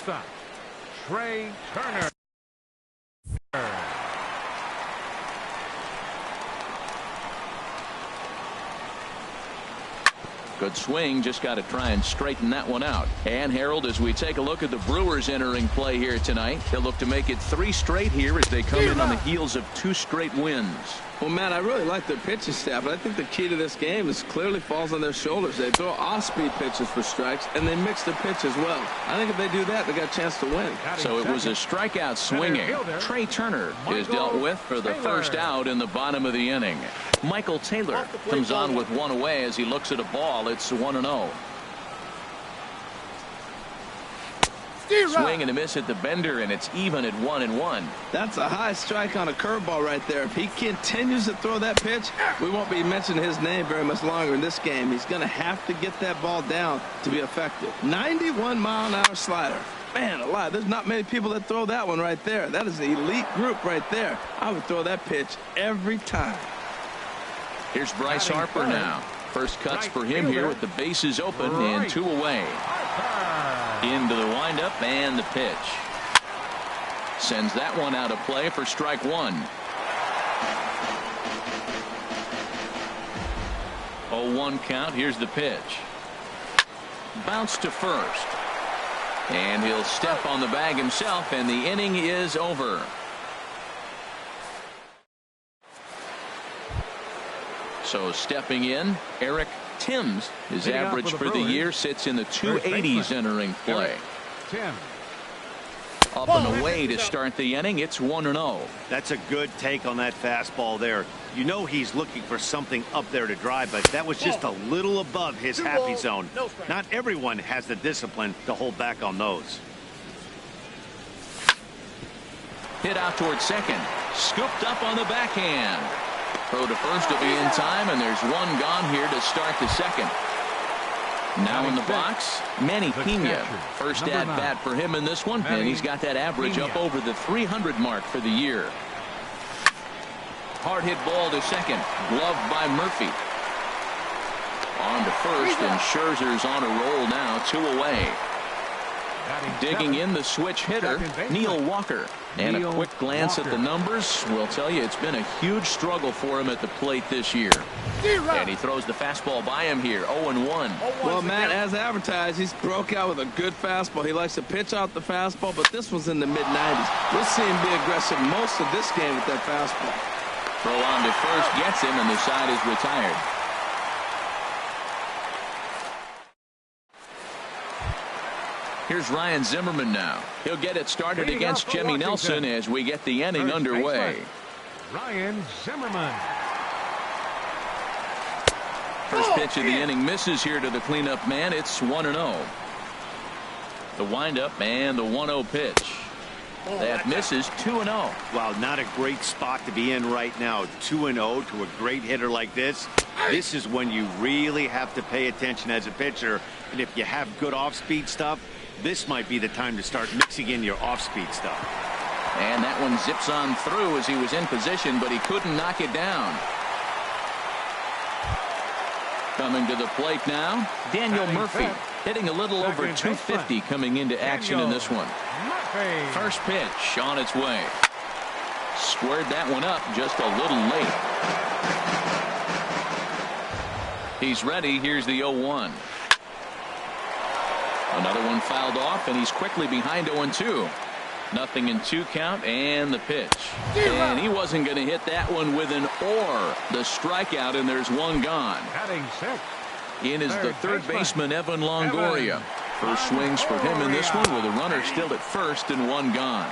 Shortstop, Trey Turner. Good swing, just got to try and straighten that one out. And Harold, as we take a look at the Brewers entering play here tonight, they'll look to make it 3 straight here as they come in on the heels of 2 straight wins. Well, Matt, I really like their pitching staff, but I think the key to this game is clearly falls on their shoulders. They throw off-speed pitches for strikes, and they mix their pitch as well. I think if they do that, they got a chance to win. So it was a strikeout swinging. Trey Turner is dealt with for the first out in the bottom of the inning. Michael Taylor comes on with 1 away as he looks at a ball. It's 1-0. Swing and a miss at the bender, and it's even at 1-1. That's a high strike on a curveball right there. If he continues to throw that pitch, we won't be mentioning his name very much longer in this game. He's going to have to get that ball down to be effective. 91-mile-an-hour slider. Man alive, there's not many people that throw that one right there. That is an elite group right there. I would throw that pitch every time. Here's Bryce Harper now. First cuts for him here with the bases open and 2 away. Into the windup and the pitch. Sends that one out of play for strike 1. 0-1 count. Here's the pitch. Bounce to first. And he'll step on the bag himself, and the inning is over. So stepping in, Eric Timms. His average for the year sits in the 280s entering play. Up and away to start the inning. It's 1-0. That's a good take on that fastball there. You know he's looking for something up there to drive, but that was just a little above his happy zone. Not everyone has the discipline to hold back on those. Hit out towards second. Scooped up on the backhand. Throw to first will be in time, and there's 1 gone here to start the second. Now in the box, Manny Pena. First at bat for him in this one, and he's got that average up over the 300 mark for the year. Hard hit ball to second. Gloved by Murphy. On to first, and Scherzer's on a roll now, 2 away. Digging in the switch hitter, Neil Walker. And a quick glance at the numbers will tell you it's been a huge struggle for him at the plate this year. And he throws the fastball by him here, 0-1. Well, Matt, as advertised, he's broke out with a good fastball. He likes to pitch out the fastball, but this was in the mid-90s. We'll see him be aggressive most of this game with that fastball. Throw on to first gets him, and the side is retired. Here's Ryan Zimmerman now. He'll get it started against Jimmy Nelson as we get the inning underway. Ryan Zimmerman. First pitch of the inning misses here to the cleanup man. It's 1-0. The windup and the 1-0 pitch. That misses, 2-0. Wow, not a great spot to be in right now. 2-0 to a great hitter like this. This is when you really have to pay attention as a pitcher. And if you have good off-speed stuff, this might be the time to start mixing in your off-speed stuff. And that one zips on through as he was in position, but he couldn't knock it down. Coming to the plate now, Daniel Murphy. Hitting a little over 250 coming into action in this one. First pitch on its way. Squared that one up just a little late. He's ready. Here's the 0-1. Another one fouled off, and he's quickly behind 0-2. Nothing in 2 count, and the pitch. And he wasn't going to hit that one with an or. The strikeout, and there's 1 gone. In is the third baseman, Evan Longoria. First swings for him in this one with a runner still at first and 1 gone.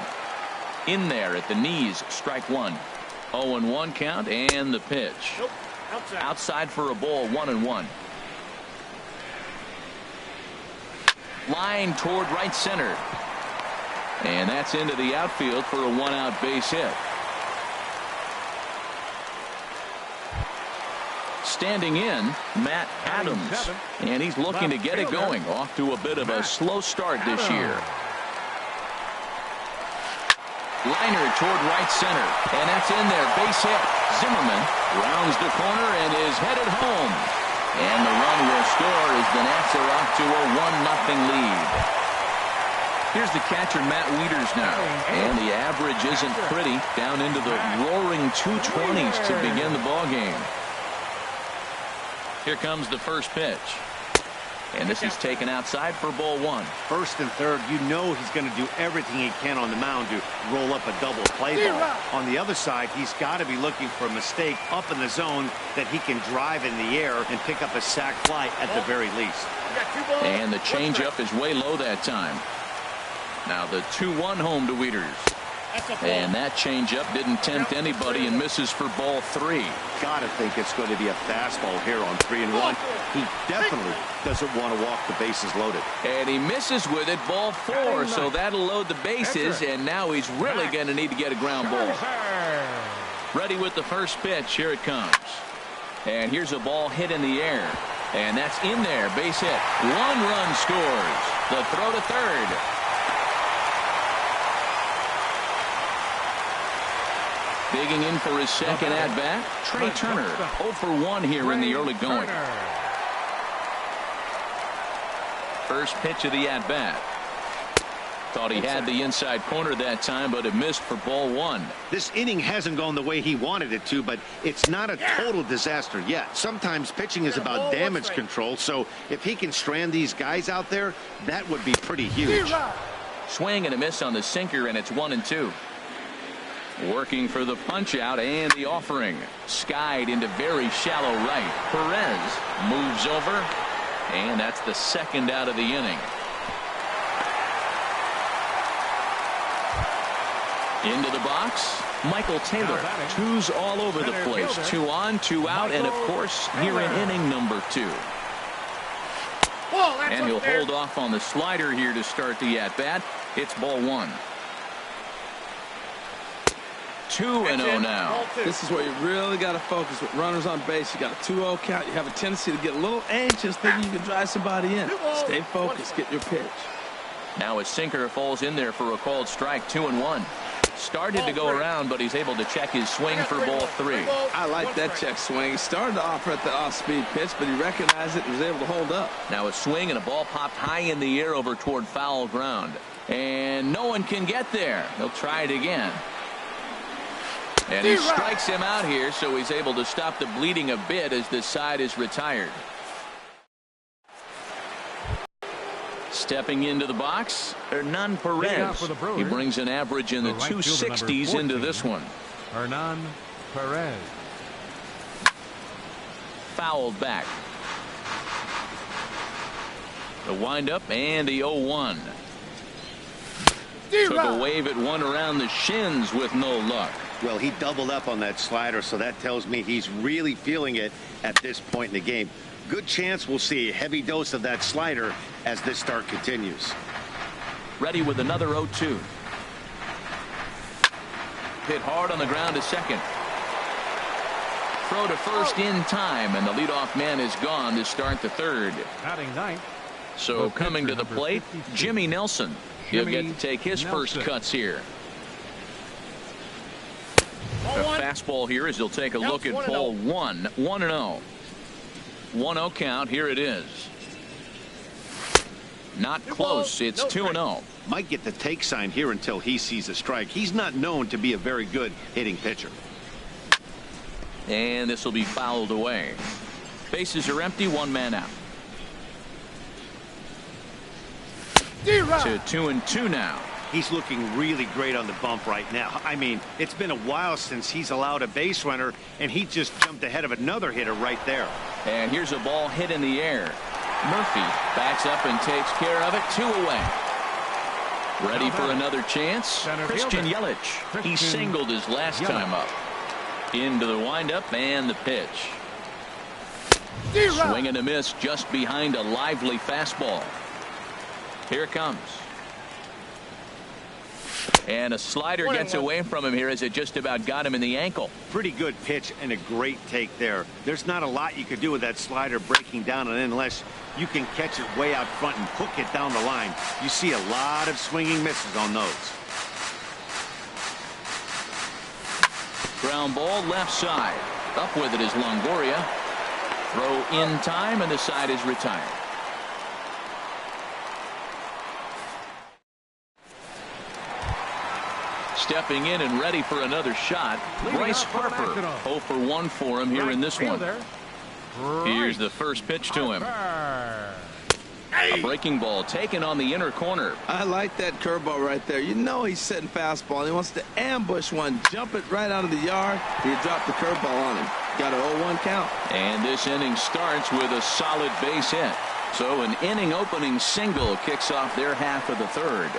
In there at the knees, strike 1. 0-1 count, and the pitch. Outside for a ball, 1-1. Line toward right center. And that's into the outfield for a 1-out base hit. Standing in, Matt Adams. And he's looking to get it going. Off to a bit of a slow start this year. Liner toward right center. And that's in there. Base hit. Zimmerman rounds the corner and is headed home. And the run will score as the Nats are off to a 1-0 lead. Here's the catcher, Matt Wieters now. And the average isn't pretty. Down into the roaring 220s to begin the ball game. Here comes the first pitch. And this is taken outside for ball one. First and third, you know he's going to do everything he can on the mound to roll up a double play ball. On the other side, he's got to be looking for a mistake up in the zone that he can drive in the air and pick up a sac fly at the very least. And the changeup is way low that time. Now the 2-1 home to Wieters. And that changeup didn't tempt anybody and misses for ball three. Gotta think it's going to be a fastball here on 3-1. He definitely doesn't want to walk the bases loaded. And he misses with it, ball four, so that'll load the bases, and now he's really going to need to get a ground ball. Ready with the first pitch. Here it comes. And here's a ball hit in the air. And that's in there, base hit. 1 run scores. The throw to third. Digging in for his second at-bat, Trey Turner. 0 for 1 here in the early going. First pitch of the at-bat. Thought he had the inside corner that time, but it missed for ball one. This inning hasn't gone the way he wanted it to, but it's not a total disaster yet. Sometimes pitching is about damage control, so if he can strand these guys out there, that would be pretty huge. Swing and a miss on the sinker, and it's 1-2. Working for the punch out and the offering. Skied into very shallow right. Perez moves over, and that's the second out of the inning. Into the box, Michael Taylor. Twos all over the place. 2 on, 2 out, and of course here in inning number 2. And he'll hold off on the slider here to start the at-bat. It's ball one. 2-0 now. This is where you really got to focus with runners on base. You got a 2-0 count. You have a tendency to get a little anxious thinking you can drive somebody in. Stay focused. Get your pitch. Now a sinker falls in there for a called strike. 2-1. Started to go around, but he's able to check his swing for ball three. I like that check swing. He started to offer at the off-speed pitch, but he recognized it and was able to hold up. Now a swing and a ball popped high in the air over toward foul ground. And no one can get there. He'll try it again. And he strikes him out here, so he's able to stop the bleeding a bit as this side is retired. Stepping into the box, Hernan Perez. He brings an average in the 260s into this one. Hernan Perez. Fouled back. The windup and the 0-1. Took a wave at one around the shins with no luck. Well, he doubled up on that slider, so that tells me he's really feeling it at this point in the game. Good chance we'll see a heavy dose of that slider as this start continues. Ready with another 0-2. Hit hard on the ground to second. Throw to first in time, and the leadoff man is gone to start the third. Batting ninth. So coming to the plate, Jimmy Nelson. He'll get to take his first cuts here. A fastball here as he'll take a look at ball one. 1-0. 1-0 count. Here it is. Not close. It's 2-0. Might get the take sign here until he sees a strike. He's not known to be a very good hitting pitcher. And this will be fouled away. Bases are empty. 1 man out. To 2-2 now. He's looking really great on the bump right now. I mean, it's been a while since he's allowed a base runner, and he just jumped ahead of another hitter right there. And here's a ball hit in the air. Murphy backs up and takes care of it. 2 away. Ready for another chance. Christian Yelich. He singled his last time up. Into the windup and the pitch. Swing and a miss just behind a lively fastball. Here it comes. And a slider gets away from him here as it just about got him in the ankle. Pretty good pitch and a great take there. There's not a lot you could do with that slider breaking down and in unless you can catch it way out front and hook it down the line. You see a lot of swinging misses on those. Ground ball left side. Up with it is Longoria. Throw in time and the side is retired. Stepping in and ready for another shot, Bryce Harper. 0 for 1 for him here in this one. Here's the first pitch to him. A breaking ball taken on the inner corner. I like that curveball right there. You know he's setting fastball, and he wants to ambush one, jump it right out of the yard. He dropped the curveball on him. Got an 0-1 count. And this inning starts with a solid base hit. So an inning opening single kicks off their half of the third.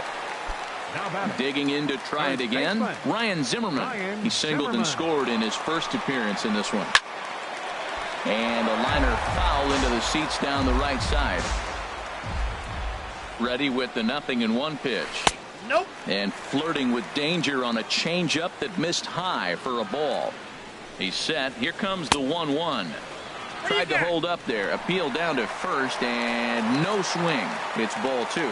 Digging in to try it again, Ryan Zimmerman. He singled and scored in his first appearance in this one. And a liner foul into the seats down the right side. Ready with the 0-1 pitch. Nope. And flirting with danger on a changeup that missed high for a ball. He's set. Here comes the 1-1. Tried to hold up there. Appeal down to first and no swing. It's ball 2.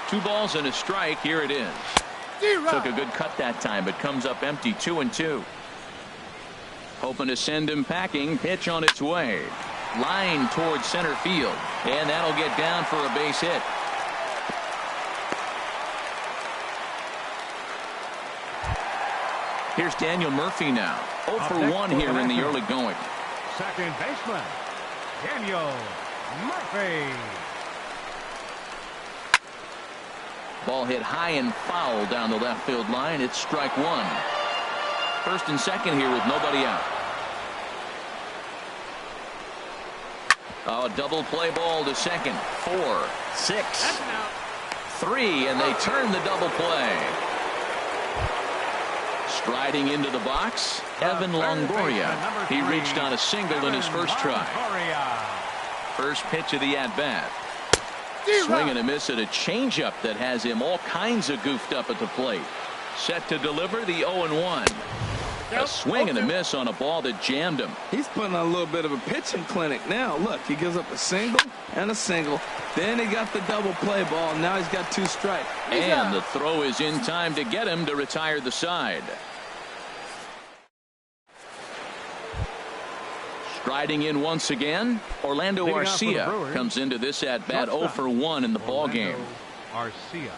2 balls and a strike. Here it is. Took a good cut that time, but comes up empty. 2-2. Hoping to send him packing. Pitch on its way. Line towards center field. And that'll get down for a base hit. Here's Daniel Murphy now. 0 for 1 here in the early going. Second baseman, Daniel Murphy. Ball hit high and foul down the left field line. It's strike 1. First and second here with nobody out. Oh, double play ball to second. 4, 6, 3, and they turn the double play. Striding into the box, Evan Longoria. He reached on a single in his first try. First pitch of the at-bat. Swing and a miss at a changeup that has him all kinds of goofed up at the plate. Set to deliver the 0-1. A swing and a miss on a ball that jammed him. He's putting on a little bit of a pitching clinic now. Look, he gives up a single and a single. Then he got the double play ball. Now he's got 2 strikes. And the throw is in time to get him to retire the side. Striding in once again, Orlando Arcia comes into this at-bat 0 for 1 in the ball game. Arcia.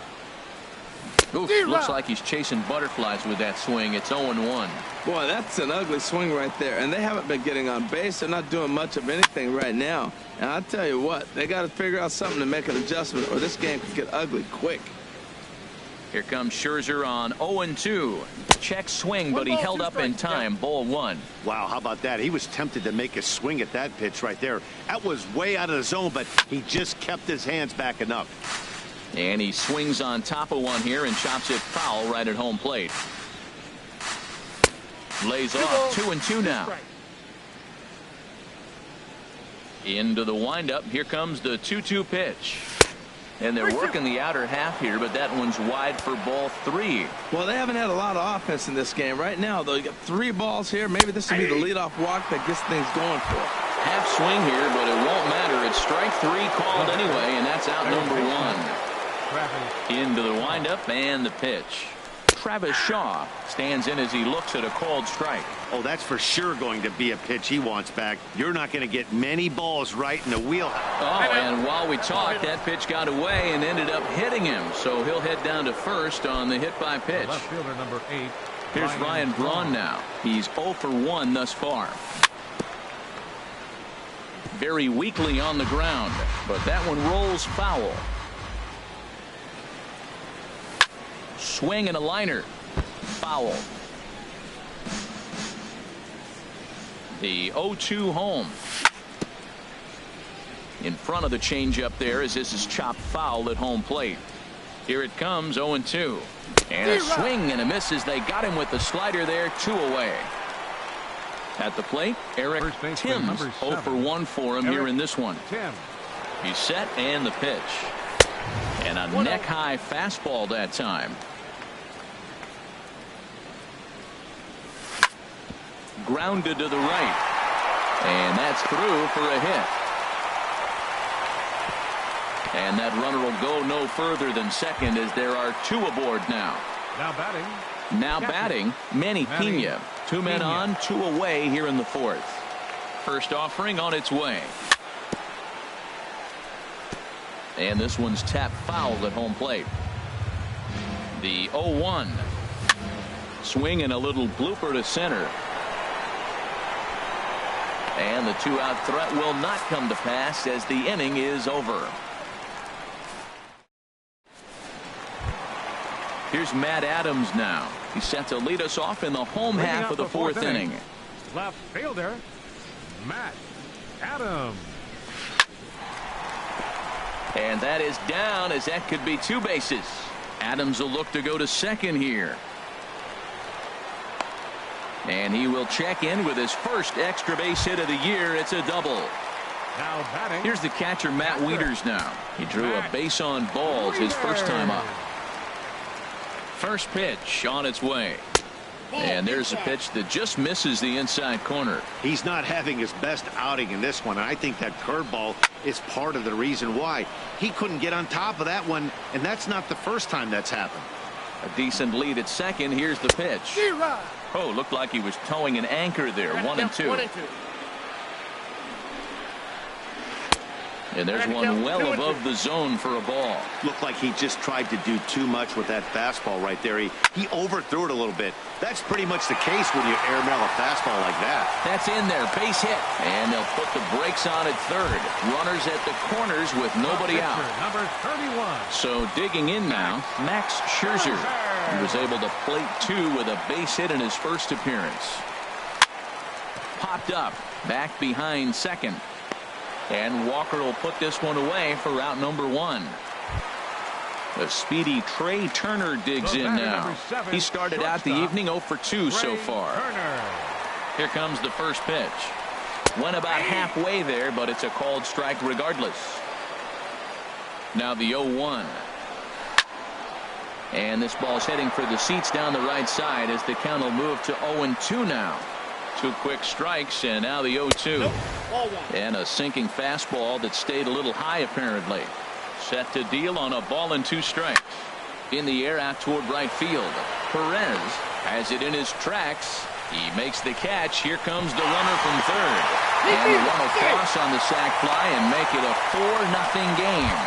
Oof, looks like he's chasing butterflies with that swing. It's 0-1. Boy, that's an ugly swing right there. And they haven't been getting on base. They're not doing much of anything right now. And I'll tell you what, they got to figure out something to make an adjustment, or this game could get ugly quick. Here comes Scherzer on 0-2. Check swing, but he held up in time. Ball 1. Wow, how about that? He was tempted to make a swing at that pitch right there. That was way out of the zone, but he just kept his hands back enough. And he swings on top of one here and chops it foul right at home plate. Lays off 2-2 now. Into the windup. Here comes the 2-2 pitch. And they're working the outer half here, but that one's wide for ball 3. Well, they haven't had a lot of offense in this game. Right now, though, you got 3 balls here. Maybe this will be the leadoff walk that gets things going for it. Half swing here, but it won't matter. It's strike 3 called anyway, and that's out number 1. Into the windup and the pitch. Travis Shaw stands in as he looks at a called strike. Oh, that's for sure going to be a pitch he wants back. You're not going to get many balls right in the wheelhouse. Oh, and while we talked, that pitch got away and ended up hitting him. So he'll head down to first on the hit by pitch. Left fielder number 8. Here's Ryan Braun now. He's 0 for 1 thus far. Very weakly on the ground, but that one rolls foul. Swing and a liner. Foul. The 0-2 home. In front of the changeup there as this is chopped foul at home plate. Here it comes, 0-2. And a swing and a miss as they got him with the slider there, 2 away. At the plate, Eric Timms, 0 for 1 for him here in this one. He's set and the pitch. And a neck-high fastball that time. Grounded to the right. And that's through for a hit. And that runner will go no further than second as there are 2 aboard now. Now batting, Manny Pena. 2 men on, 2 away here in the 4th. First offering on its way. And this one's tapped foul at home plate. The 0-1. Swing and a little blooper to center. And the 2-out threat will not come to pass as the inning is over. Here's Matt Adams now. He's set to lead us off in the home half of the fourth inning. Left fielder, Matt Adams. And that is down, as that could be 2 bases. Adams will look to go to second here. And he will check in with his first extra base hit of the year. It's a double. Now batting. Here's the catcher, Matt Wieters now. He drew a base on balls his first time up. First pitch on its way. And there's a pitch that just misses the inside corner. He's not having his best outing in this one. And I think that curveball is part of the reason why. He couldn't get on top of that one, and that's not the first time that's happened. A decent lead at second. Here's the pitch. Oh, looked like he was towing an anchor there. 1-2. And there's one well above the zone for a ball. Looked like he just tried to do too much with that fastball right there. He overthrew it a little bit. That's pretty much the case when you airmail a fastball like that. That's in there. Base hit. And they'll put the brakes on at third. Runners at the corners with nobody out. Number 31. So digging in now, Max Scherzer. He was able to plate 2 with a base hit in his first appearance. Popped up. Back behind second. And Walker will put this one away for out number 1. The speedy Trey Turner digs in now. He started out the evening 0 for 2 so far. Here comes the first pitch. Went about halfway there, but it's a called strike regardless. Now the 0-1. And this ball's heading for the seats down the right side as the count will move to 0-2 now. 2 quick strikes, and now the 0-2. And a sinking fastball that stayed a little high apparently. Set to deal on a ball and 2 strikes. In the air out toward right field. Perez has it in his tracks. He makes the catch. Here comes the runner from third. And the run will cross on the sac fly and make it a 4-0 game.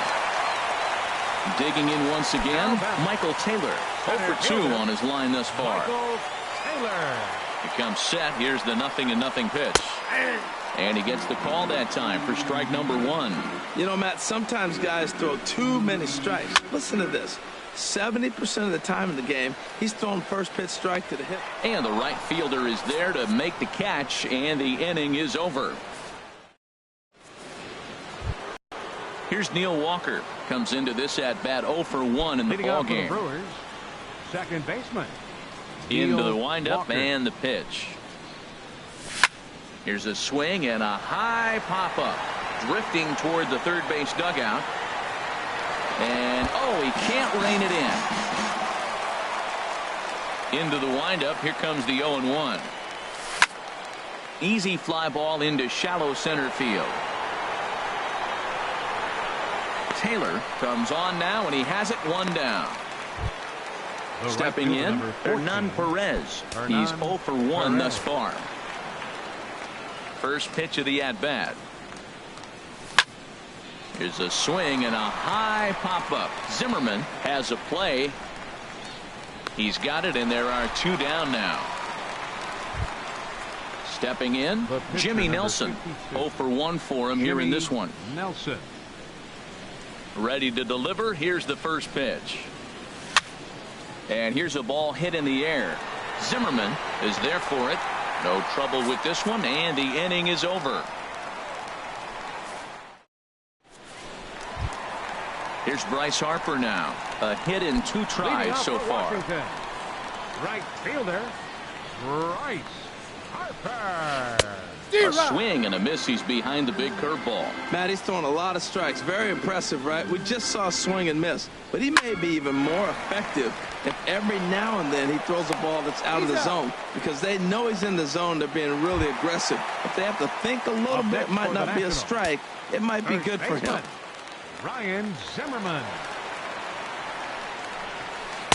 Digging in once again, Michael Taylor. 0 for 2 on his line thus far. Michael Taylor. He comes set. Here's the 0-0 pitch. And he gets the call that time for strike number 1. You know, Matt, sometimes guys throw too many strikes. Listen to this. 70% of the time in the game, he's throwing first pitch strike to the hip. And the right fielder is there to make the catch, and the inning is over. Here's Neil Walker. Comes into this at bat 0 for 1 in the ball game. Brewers, second baseman. Into the windup Walker. and the pitch. Here's a swing and a high pop up. Drifting toward the third base dugout. And oh, he can't rein it in. Into the windup. Here comes the 0-1. Easy fly ball into shallow center field. Taylor comes on now, and he has it 1 down. Stepping in, Hernan Perez. He's 0 for 1 thus far. First pitch of the at-bat. Here's a swing and a high pop-up. Zimmerman has a play. He's got it, and there are 2 down now. Stepping in, Jimmy Nelson. 0 for 1 for him here in this one. Nelson. Ready to deliver. Here's the first pitch. And here's a ball hit in the air. Zimmerman is there for it. No trouble with this one, and the inning is over. Here's Bryce Harper now. A hit in 2 tries so far. Washington. Right fielder, Bryce Harper. A swing and a miss. He's behind the big curveball. Matt, he's throwing a lot of strikes. Very impressive, right? We just saw a swing and miss. But he may be even more effective if every now and then he throws a ball that's out of the zone. Because they know he's in the zone. They're being really aggressive. If they have to think a little bit, it might not be a strike. It might be good for him. Ryan Zimmerman.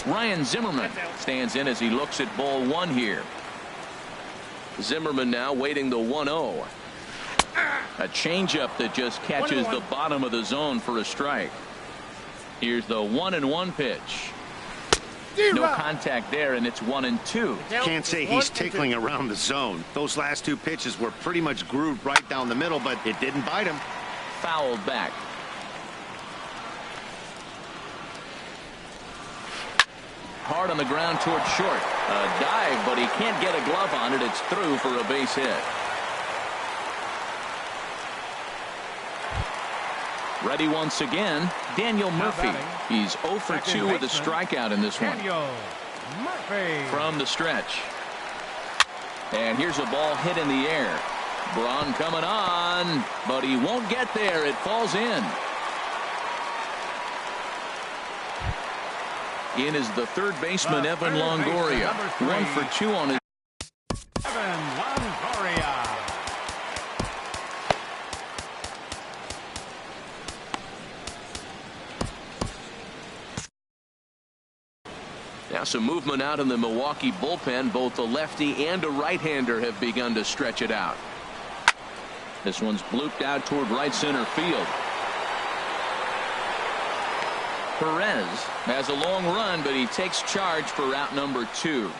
Ryan Zimmerman stands in as he looks at ball 1 here. Zimmerman now waiting the 1-0. A changeup that just catches the bottom of the zone for a strike. Here's the 1-1 pitch. No contact there, and it's 1-2. Can't say he's tickling around the zone. Those last two pitches were pretty much grooved right down the middle, but it didn't bite him. Fouled back. Hard on the ground towards short. A dive, but he can't get a glove on it. It's through for a base hit. Ready once again, Daniel Murphy. He's 0 for 2 with a strikeout in this one. From the stretch. And here's a ball hit in the air. Braun coming on, but he won't get there. It falls in. In is the third baseman, Evan Longoria. 1 for 2 on his. Evan Longoria. Now some movement out in the Milwaukee bullpen. Both a lefty and a right-hander have begun to stretch it out. This one's blooped out toward right center field. Perez has a long run, but he takes charge for out number 2.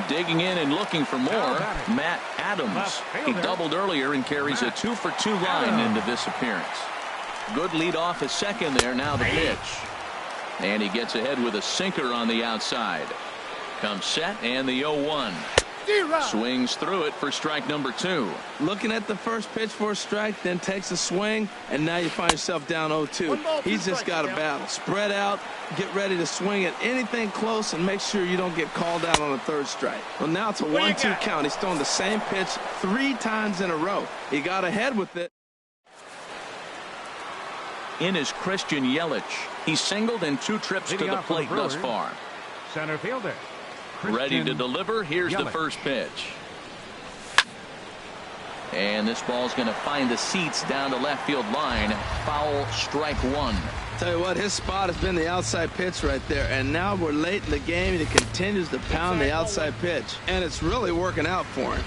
Digging in and looking for more, Matt Adams. He doubled earlier and carries a 2 for 2 line into this appearance. Good lead off at second there. Now the pitch. And he gets ahead with a sinker on the outside. Comes set, and the 0-1. Swings through it for strike number 2. Looking at the first pitch for a strike, then takes a swing, and now you find yourself down 0-2. He's just got a battle. Spread out, get ready to swing at anything close, and make sure you don't get called out on a third strike. Well, now it's a 1-2 count. He's thrown the same pitch 3 times in a row. He got ahead with it. In is Christian Yelich. He's singled in 2 trips to the plate thus far. Center fielder. Ready to deliver. Here's the first pitch. And this ball's going to find the seats down the left field line. Foul, strike 1. Tell you what, his spot has been the outside pitch right there. And now we're late in the game, and he continues to pound the outside pitch. And it's really working out for him.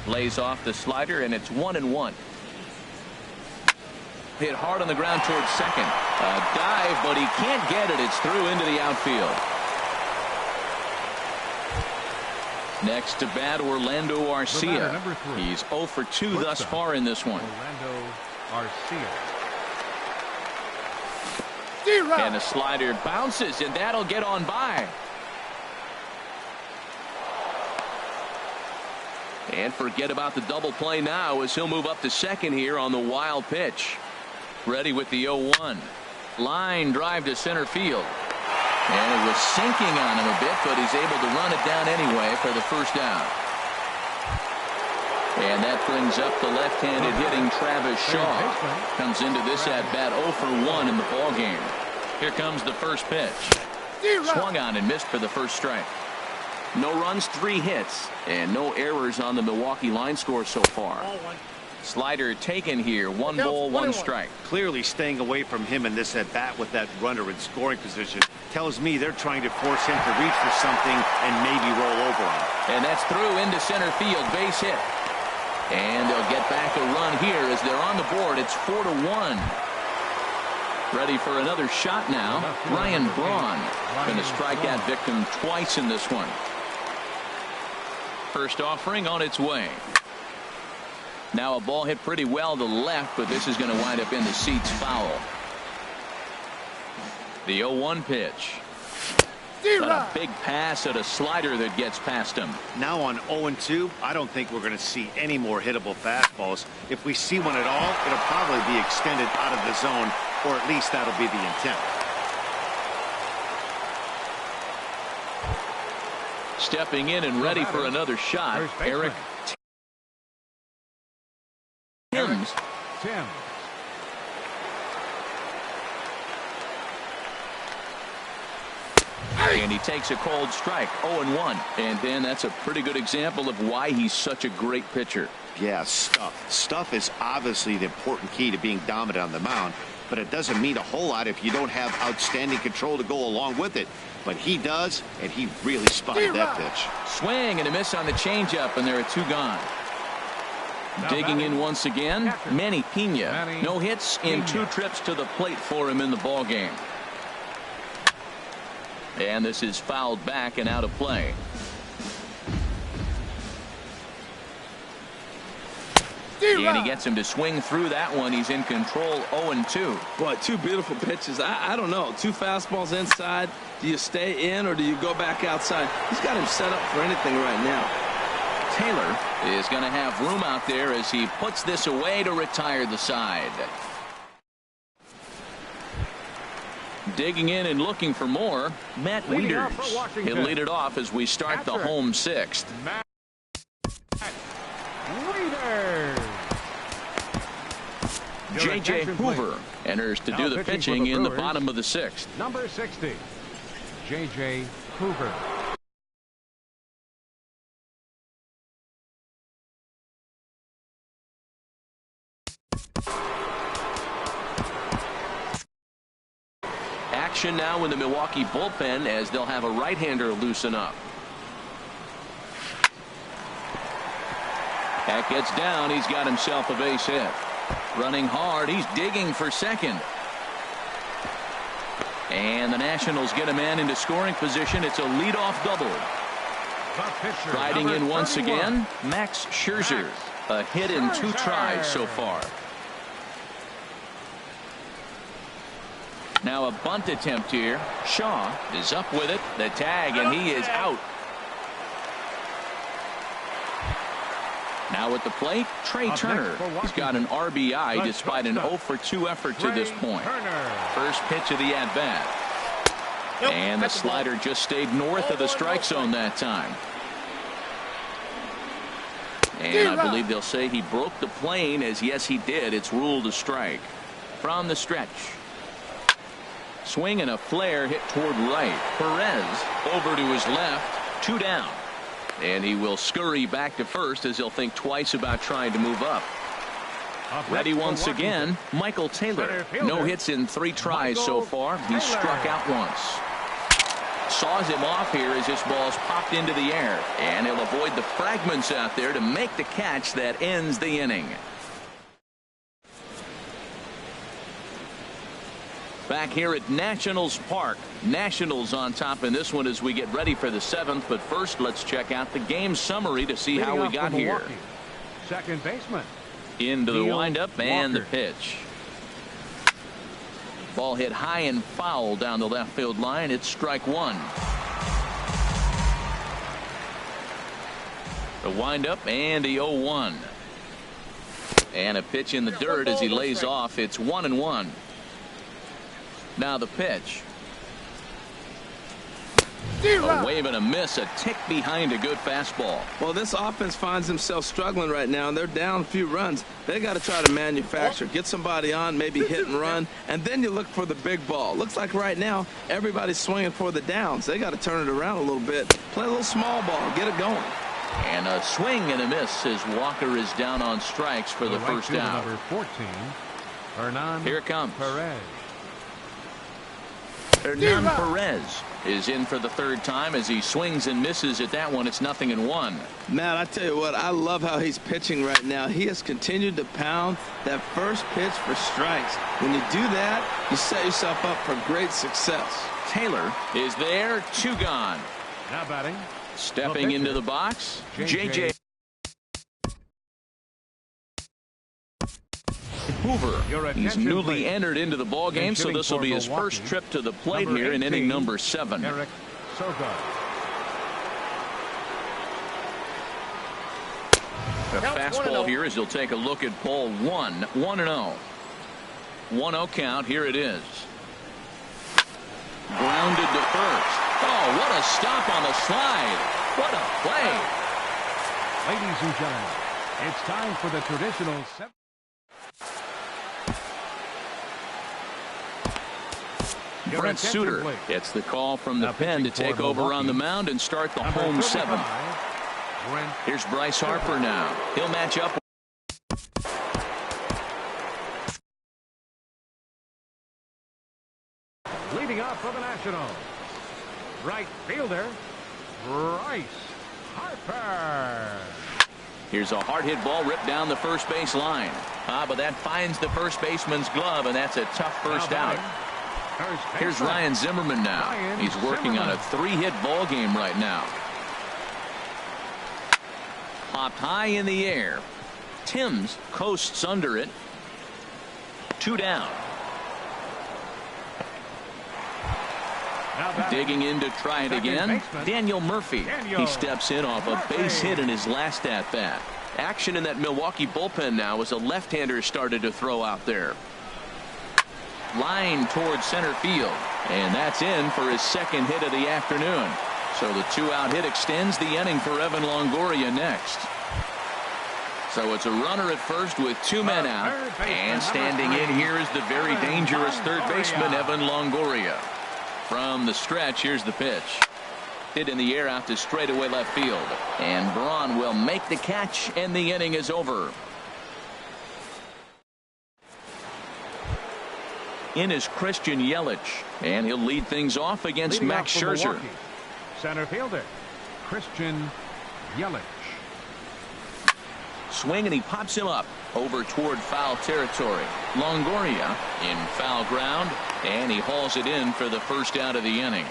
Lays off the slider, and it's 1-1. Hit hard on the ground towards second. A dive, but he can't get it. It's through into the outfield. Next to bat, Orlando Arcia. He's 0 for 2 thus far in this one. Orlando Arcia. And the slider bounces, and that'll get on by. And forget about the double play now as he'll move up to second here on the wild pitch. Ready with the 0-1. Line drive to center field. And it was sinking on him a bit, but he's able to run it down anyway for the first down. And that brings up the left-handed hitting Travis Shaw. Comes into this at-bat 0 for 1 in the ballgame. Here comes the first pitch. Swung on and missed for the first strike. No runs, 3 hits, and no errors on the Milwaukee line score so far. Slider taken here. 1 ball, 1 strike. Clearly staying away from him in this at-bat with that runner in scoring position tells me they're trying to force him to reach for something and maybe roll over on it. And that's through into center field. Base hit. And they'll get back a run here as they're on the board. It's 4-1. Ready for another shot now. Ryan Braun. Going to strike that victim twice in this one. First offering on its way. Now a ball hit pretty well to left, but this is going to wind up in the seats foul. The 0-1 pitch. But a big pass at a slider that gets past him. Now on 0-2, I don't think we're going to see any more hittable fastballs. If we see one at all, it'll probably be extended out of the zone, or at least that'll be the intent. Stepping in and ready for another shot, Eric Timms. And he takes a cold strike. 0-1. And then that's a pretty good example of why he's such a great pitcher. Yeah, stuff. Stuff is obviously the important key to being dominant on the mound, but it doesn't mean a whole lot if you don't have outstanding control to go along with it. But he does, and he really spotted that pitch. Swing and a miss on the changeup, and there are 2 gone. Digging in once again, Manny Pena. No hits in 2 trips to the plate for him in the ball game. And this is fouled back and out of play. And he gets him to swing through that one. He's in control, 0-2. Boy, two beautiful pitches. I don't know. Two fastballs inside. Do you stay in or do you go back outside? He's got him set up for anything right now. Taylor is going to have room out there as he puts this away to retire the side. Digging in and looking for more, Matt Wieters. He'll lead it off as we start the home sixth. Matt Wieters. J.J. Hoover enters to do the pitching in the bottom of the sixth. Number 60, J.J. Hoover. Action now in the Milwaukee bullpen as they'll have a right-hander loosen up. That gets down. He's got himself a base hit. Running hard. He's digging for second. And the Nationals get a man into scoring position. It's a leadoff double. Riding in once again, Max Scherzer. A hit in 2 tries so far. Now a bunt attempt here. Shaw is up with it. The tag, and he is out. Now at the plate, Trey Turner. He's got an RBI despite an 0-for-2 effort to this point. First pitch of the at-bat. And the slider just stayed north of the strike zone that time. And I believe they'll say he broke the plane, as yes he did. It's ruled a strike. From the stretch. Swing and a flare hit toward right. Perez over to his left. 2 down. And he will scurry back to first as he'll think twice about trying to move up. Ready once again, Michael Taylor. No hits in 3 tries so far. He's struck out once. Saws him off here as this ball's popped into the air. And he'll avoid the fragments out there to make the catch that ends the inning. Back here at Nationals Park. Nationals on top in this one as we get ready for the 7th. But first, let's check out the game summary to see how we got here. Second baseman. Into the windup and the pitch. Ball hit high and foul down the left field line. It's strike 1. The windup and the 0-1. And a pitch in the dirt as he lays off. It's 1-1. Now the pitch. A wave and a miss, a tick behind a good fastball. Well, this offense finds themselves struggling right now, and they're down a few runs. They got to try to manufacture, get somebody on, maybe hit and run, and then you look for the big ball. Looks like right now everybody's swinging for the downs. They got to turn it around a little bit, play a little small ball, get it going. And a swing and a miss as Walker is down on strikes for the first out. Number 14, Hernan Here it comes. Perez. Hernan Perez is in for the 3rd time as he swings and misses at that one. It's 0-1. Matt, I tell you what, I love how he's pitching right now. He has continued to pound that first pitch for strikes. When you do that, you set yourself up for great success. Taylor is there. 2 gone. Now batting. Stepping into the box, J.J. Hoover. He's newly entered into the ball game, so this will be his first trip to the plate here in inning number 7. Eric Soga. A fastball here as he'll take a look at ball 1. 1-0. 1-0 count. Here it is. Grounded to first. Oh, what a stop on the slide. What a play. Ladies and gentlemen, it's time for the traditional 7. Brent Suter gets the call from the pen to take over on the mound and start the home 7th. Here's Bryce Harper now. He'll match up. Leading off for the Nationals, right fielder Bryce Harper. Here's a hard hit ball ripped down the first base line. But that finds the first baseman's glove, and that's a tough first out. Here's Ryan Zimmerman now. He's working on a 3-hit ball game right now. Popped high in the air. Timms coasts under it. 2 down. Digging in to try it again. Daniel Murphy. He steps in off a base hit in his last at-bat. Action in that Milwaukee bullpen now as a left-hander started to throw out there. Line towards center field. And that's in for his second hit of the afternoon. So the 2-out hit extends the inning for Evan Longoria next. So it's a runner at first with 2 men out. And standing in here is the very dangerous third baseman, Evan Longoria. From the stretch, here's the pitch. Hit in the air out to straightaway left field. And Braun will make the catch, and the inning is over. In is Christian Yelich, and he'll lead things off against Max Scherzer. Center fielder, Christian Yelich. Swing, and he pops him up over toward foul territory. Longoria in foul ground, and he hauls it in for the first out of the inning.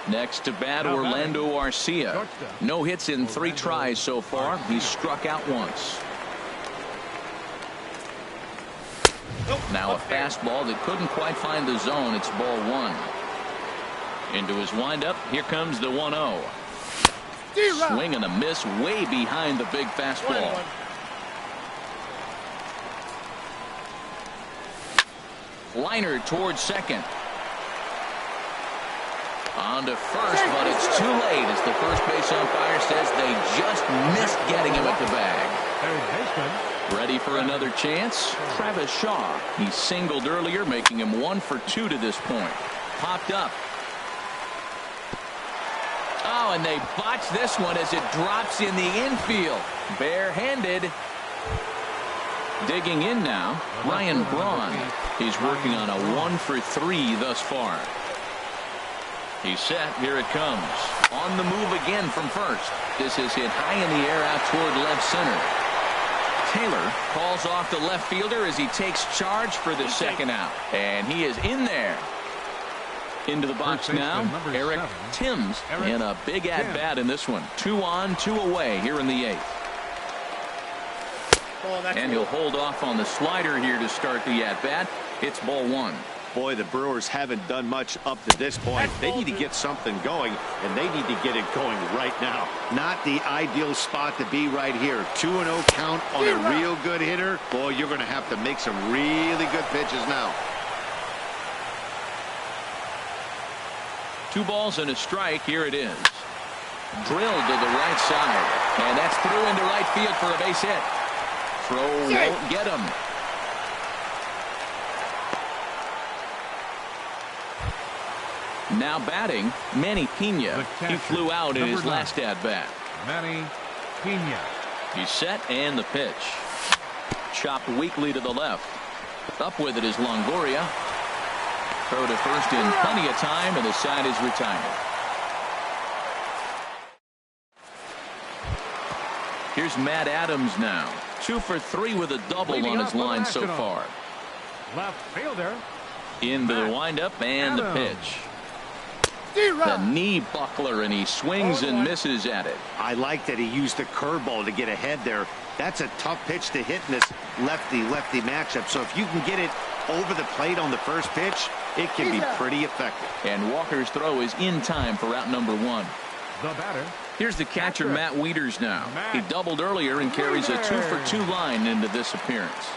Next to bat, Orlando Arcia. No hits in 3 tries so far. He's struck out once. Now a fastball that couldn't quite find the zone. It's ball 1. Into his windup. Here comes the 1-0. Swing and a miss way behind the big fastball. Liner towards second. On to first, but it's too late as the first base umpire says they just missed getting him at the bag. Ready for another chance? Travis Shaw. He singled earlier, making him 1 for 2 to this point. Popped up. Oh, and they botch this one as it drops in the infield. Barehanded. Digging in now, Ryan Braun. He's working on a 1 for 3 thus far. He's set. Here it comes. On the move again from first. This is hit high in the air out toward left center. Taylor calls off the left fielder as he takes charge for the second out. And he is in there. Into the box now, Eric Timms in a big at-bat in this one. 2 on, 2 away here in the 8th. And he'll hold off on the slider here to start the at-bat. It's ball 1. Boy, the Brewers haven't done much up to this point. They need to get something going, and they need to get it going right now. Not the ideal spot to be right here. 2-0 count on a real good hitter. Boy, you're going to have to make some really good pitches now. 2 balls and a strike. Here it is. Drilled to the right side. And that's through into right field for a base hit. Throw won't get him. Now batting, Manny Pena. He flew out in his last at-bat. Manny Pena. He's set, and the pitch. Chopped weakly to the left. Up with it is Longoria. Throw to first in plenty of time, and the side is retired. Here's Matt Adams now. 2 for 3 with a double on his line so far. Left fielder. Into the windup and the pitch. The knee buckler, and he swings and misses at it. I like that he used the curveball to get ahead there. That's a tough pitch to hit in this lefty-lefty matchup. So if you can get it over the plate on the first pitch, it can be pretty effective. And Walker's throw is in time for out number 1. The batter. Here's the catcher, Matt Wieters now. He doubled earlier and carries a 2 for 2 line into this appearance.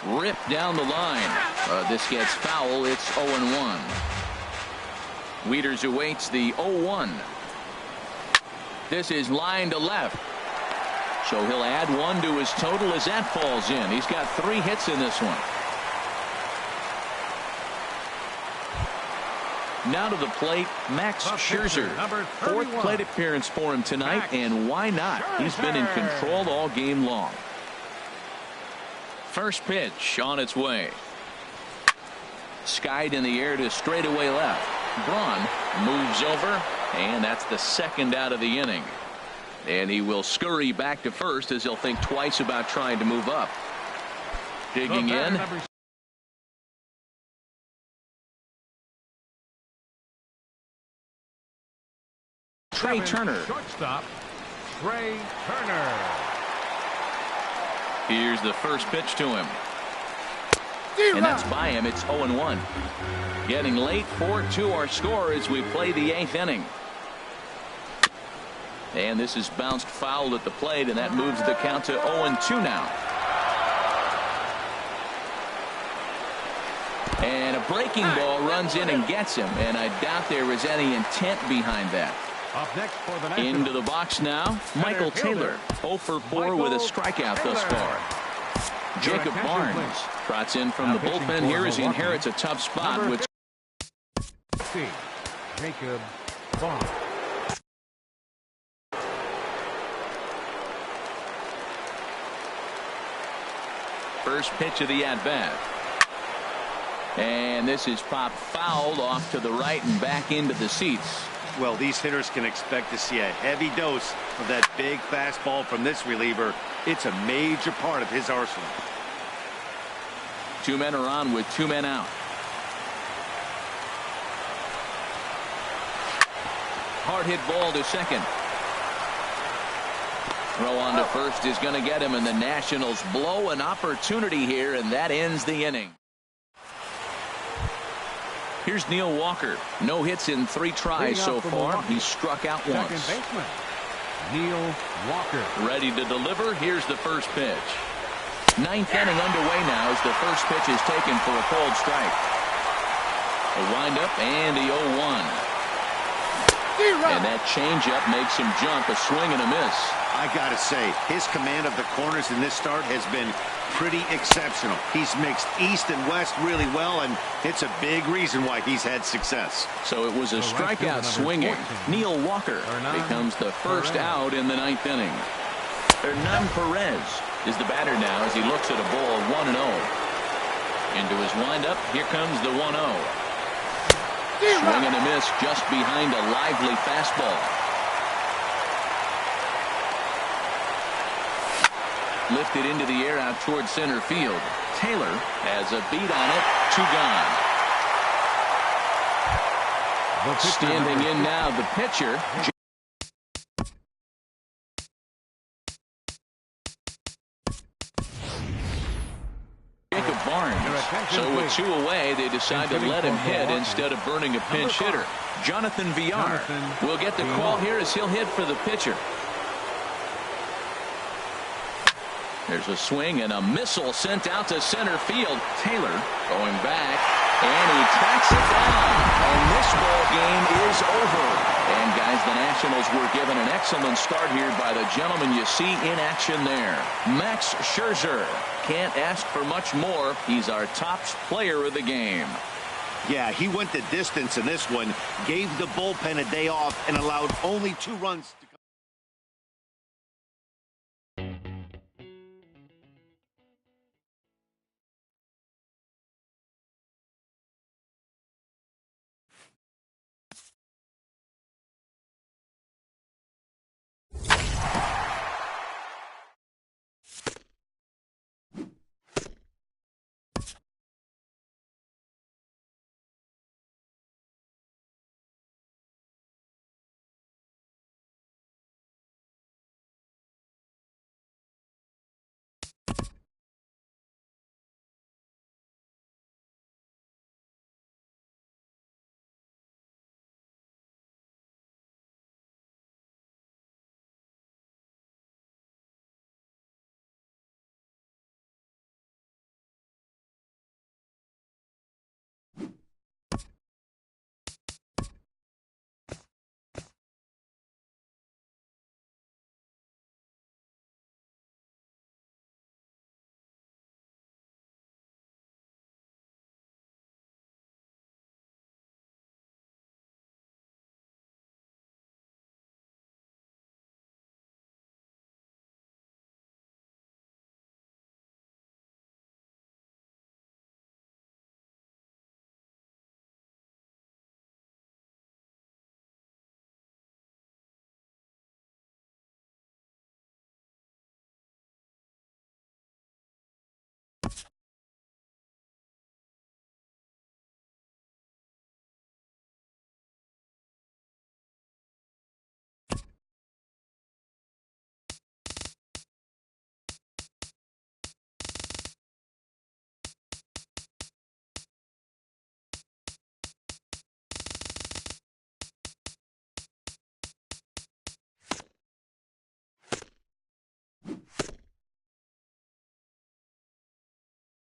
Ripped down the line. This gets foul. It's 0-1. Wieters awaits the 0-1. This is line to left. So he'll add 1 to his total as that falls in. He's got 3 hits in this one. Now to the plate, Max Scherzer. 4th plate appearance for him tonight, and why not? He's been in control all game long. First pitch on its way. Skied in the air to straightaway left. Braun moves over, and that's the second out of the inning. And he will scurry back to first as he'll think twice about trying to move up. Digging in, Trey Turner. Shortstop, Trey Turner. Here's the first pitch to him. And that's by him. It's 0-1. Getting late, 4-2 our score as we play the 8th inning. And this is bounced foul at the plate, and that moves the count to 0-2 now. And a breaking ball runs in and gets him, and I doubt there is any intent behind that. Up next for the Into the box now, Michael Taylor. 0 for 4 with a strikeout thus far. Jacob Barnes trots in from the bullpen here as he inherits a tough spot with Jacob Barnes. first pitch of the at-bat. And this is popped fouled off to the right and back into the seats. Well, these hitters can expect to see a heavy dose of that big fastball from this reliever. It's a major part of his arsenal. 2 men are on with 2 men out. Hard hit ball to second. Throw on to first is going to get him, and the Nationals blow an opportunity here, and that ends the inning. Here's Neil Walker. No hits in 3 tries so far. He's struck out once. Second baseman, Neil Walker. Ready to deliver. Here's the first pitch. 9th inning underway now as the first pitch is taken for a called strike. A windup and the 0-1. And that changeup makes him jump. A swing and a miss. I gotta say, his command of the corners in this start has been pretty exceptional. He's mixed east and west really well, and it's a big reason why he's had success. So it was a strikeout swinging. Neil Walker becomes the first out in the 9th inning. Hernan Perez is the batter now as he looks at a ball 1-0. Into his windup, here comes the 1-0. Swing and a miss just behind a lively fastball. Lifted into the air out towards center field. Taylor has a beat on it. 2 gone. Standing in now, the pitcher. Jacob Barnes. So with 2 away, they decide to let him hit instead of burning a pinch hitter. Jonathan Villar will get the call here as he'll hit for the pitcher. There's a swing and a missile sent out to center field. Taylor going back, and he tracks it down. And this ball game is over. And guys, the Nationals were given an excellent start here by the gentleman you see in action there. Max Scherzer. Can't ask for much more. He's our top player of the game. Yeah, he went the distance in this one, gave the bullpen a day off, and allowed only 2 runs to